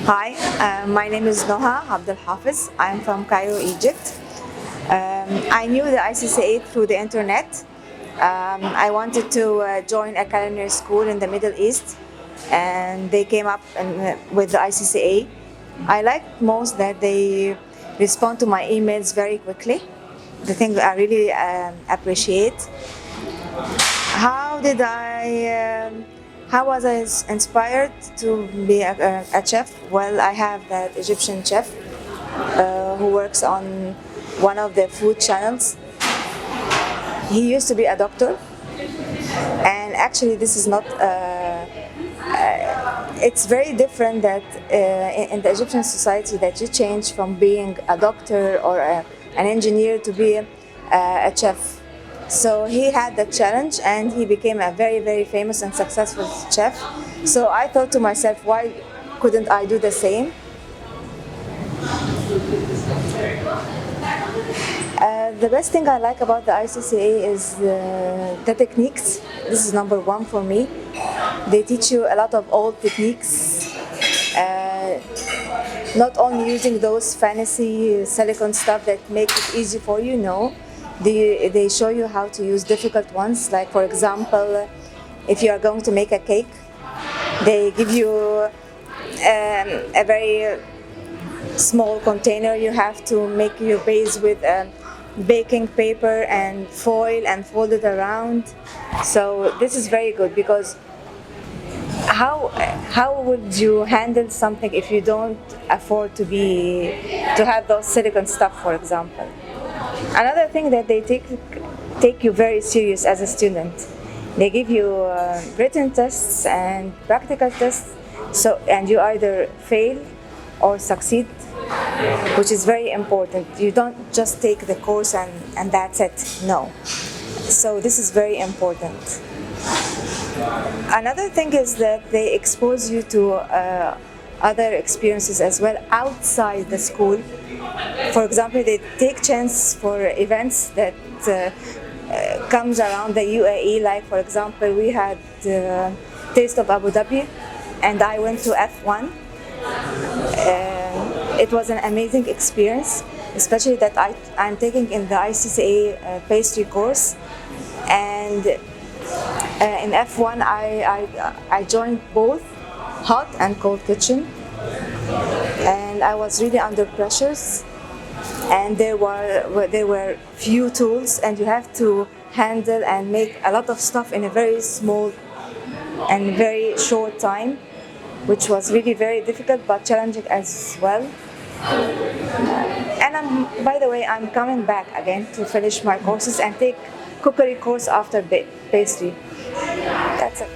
Hi, my name is Nuha Abdul Hafiz. I'm from Cairo, Egypt. I knew the ICCA through the internet. I wanted to join a culinary school in the Middle East, and they came up with the ICCA. I like most that they respond to my emails very quickly. The thing I really appreciate. How did I? How was I inspired to be a chef? Well, I have that Egyptian chef who works on one of the food channels. He used to be a doctor, and actually, this is not. It's very different that in the Egyptian society that you change from being a doctor or an engineer to be a chef. So he had that challenge and he became a very, very famous and successful chef. So I thought to myself, why couldn't I do the same? The best thing I like about the ICCA is the techniques. This is number one for me. They teach you a lot of old techniques, not only using those fancy silicone stuff that make it easy for you, no. They show you how to use difficult ones, like for example, if you are going to make a cake, they give you a very small container. You have to make your base with baking paper and foil and fold it around. So this is very good because how would you handle something if you don't afford to have those silicone stuff, for example? Another thing that they take you very serious as a student. They give you written tests and practical tests, and you either fail or succeed, which is very important. You don't just take the course and that's it. No. So this is very important. Another thing is that they expose you to other experiences as well outside the school. For example, they take chance for events that comes around the UAE. Like for example, we had Taste of Abu Dhabi, and I went to F1. It was an amazing experience, especially that I'm taking in the ICCA pastry course, and in F1 I joined both hot and cold kitchen, and I was really under pressures, and there were few tools, and you have to handle and make a lot of stuff in a very small and very short time, which was really very difficult but challenging as well. And by the way, I'm coming back again to finish my courses and take cookery course after pastry. That's it.